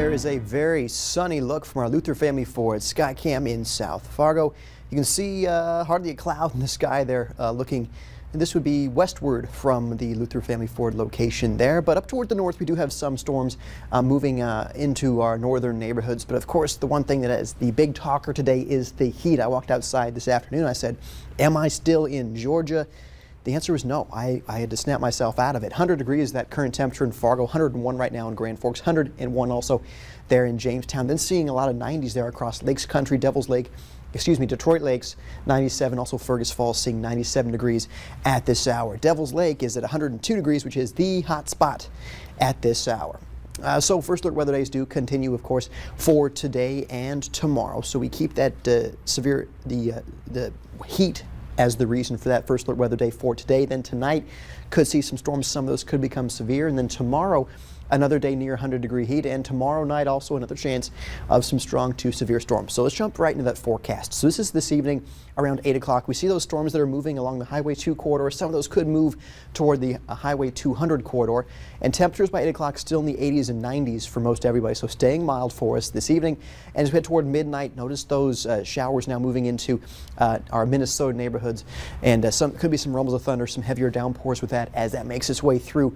there is a very sunny look from our Luther Family Ford Skycam in South Fargo. You can see hardly a cloud in the sky there looking. And this would be westward from the Luther Family Ford location there. But up toward the north, we do have some storms moving into our northern neighborhoods. But of course, the one thing that is the big talker today is the heat. I walked outside this afternoon. I said, am I still in Georgia? The answer is no. I had to snap myself out of it. 100 degrees, that current temperature in Fargo, 101 right now in Grand Forks, 101 also there in Jamestown. Then seeing a lot of 90s there across Lakes Country, Detroit Lakes, 97. Also Fergus Falls seeing 97 degrees at this hour. Devil's Lake is at 102 degrees, which is the hot spot at this hour. So first alert weather days do continue, of course, for today and tomorrow. So we keep that the heat as the reason for that first alert weather day for today. Then tonight could see some storms. Some of those could become severe. And then tomorrow, another day near 100-degree heat. And tomorrow night also another chance of some strong to severe storms. So let's jump right into that forecast. So this is this evening around 8 o'clock. We see those storms that are moving along the Highway 2 corridor. Some of those could move toward the Highway 200 corridor. And temperatures by 8 o'clock still in the 80s and 90s for most everybody. So staying mild for us this evening. And as we head toward midnight, notice those showers now moving into our Minnesota neighborhoods. And could be some rumbles of thunder, some heavier downpours with that as that makes its way through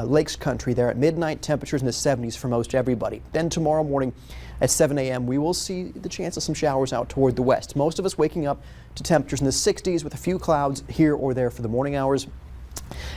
Lakes Country there at midnight. Temperatures in the 70s for most everybody. Then tomorrow morning at 7 a.m. we will see the chance of some showers out toward the west. Most of us waking up to temperatures in the 60s with a few clouds here or there for the morning hours.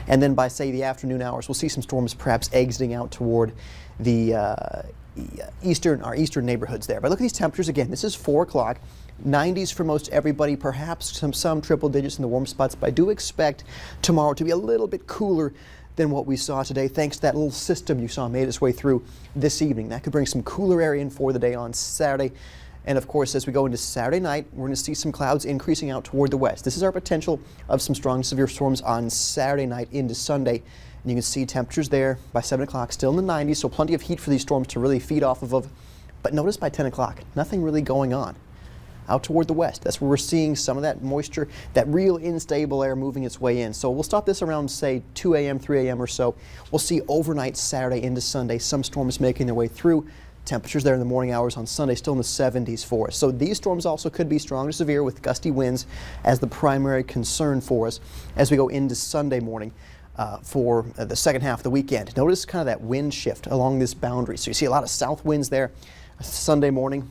And then by, say, the afternoon hours, we'll see some storms perhaps exiting out toward the our eastern neighborhoods there. But look at these temperatures again. This is 4 o'clock. 90s for most everybody, perhaps some triple digits in the warm spots. But I do expect tomorrow to be a little bit cooler than what we saw today, thanks to that little system you saw made its way through this evening. That could bring some cooler air in for the day on Saturday. And of course, as we go into Saturday night, we're going to see some clouds increasing out toward the west. This is our potential of some strong severe storms on Saturday night into Sunday. And you can see temperatures there by 7 o'clock still in the 90s, so plenty of heat for these storms to really feed off of. But notice by 10 o'clock, nothing really going on out toward the west. That's where we're seeing some of that moisture, that real unstable air moving its way in. So we'll stop this around, say, 2 a.m., 3 a.m. or so. We'll see overnight Saturday into Sunday, some storms making their way through. Temperatures there in the morning hours on Sunday still in the 70s for us. So these storms also could be strong to severe with gusty winds as the primary concern for us as we go into Sunday morning for the second half of the weekend. Notice kind of that wind shift along this boundary. So you see a lot of south winds there Sunday morning.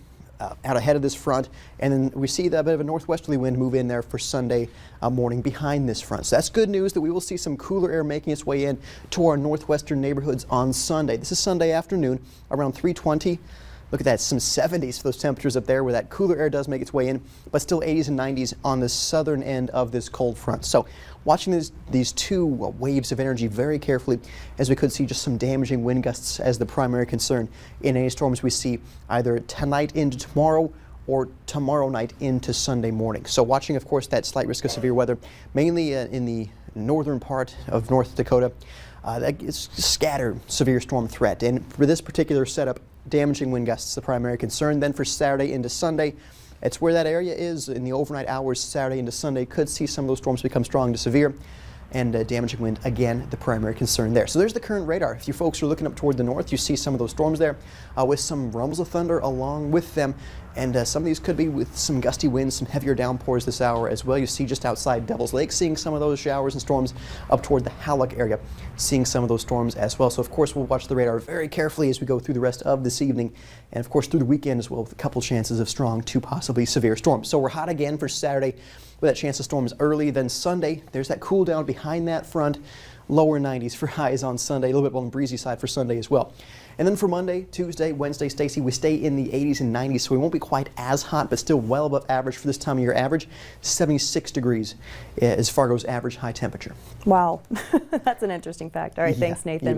Out ahead of this front, and then we see that bit of a northwesterly wind move in there for Sunday morning behind this front. So that's good news that we will see some cooler air making its way in to our northwestern neighborhoods on Sunday. This is Sunday afternoon around 3:20. Look at that, some 70s for those temperatures up there where that cooler air does make its way in, but still 80s and 90s on the southern end of this cold front. So watching these two waves of energy very carefully, as we could see just some damaging wind gusts as the primary concern in any storms we see either tonight into tomorrow or tomorrow night into Sunday morning. So watching, of course, that slight risk of severe weather, mainly in the northern part of North Dakota. That is scattered severe storm threat. And for this particular setup, damaging wind gusts the primary concern. Then for Saturday into Sunday, it's where that area is in the overnight hours. Saturday into Sunday could see some of those storms become strong to severe, and damaging wind, again, the primary concern there. So there's the current radar. If you folks are looking up toward the north, you see some of those storms there with some rumbles of thunder along with them. And some of these could be with some gusty winds, some heavier downpours this hour as well. You see just outside Devil's Lake, seeing some of those showers and storms up toward the Hallock area, seeing some of those storms as well. So of course we'll watch the radar very carefully as we go through the rest of this evening, and of course through the weekend as well, with a couple chances of strong to possibly severe storms. So we're hot again for Saturday with that chance of storms early. Then Sunday, there's that cool down behind that front. Lower 90s for highs on Sunday, a little bit on the breezy side for Sunday as well. And then for Monday, Tuesday, Wednesday, Stacy, we stay in the 80s and 90s, so we won't be quite as hot, but still well above average for this time of year. Average 76 degrees is Fargo's average high temperature. Wow, that's an interesting fact. All right, thanks, Nathan.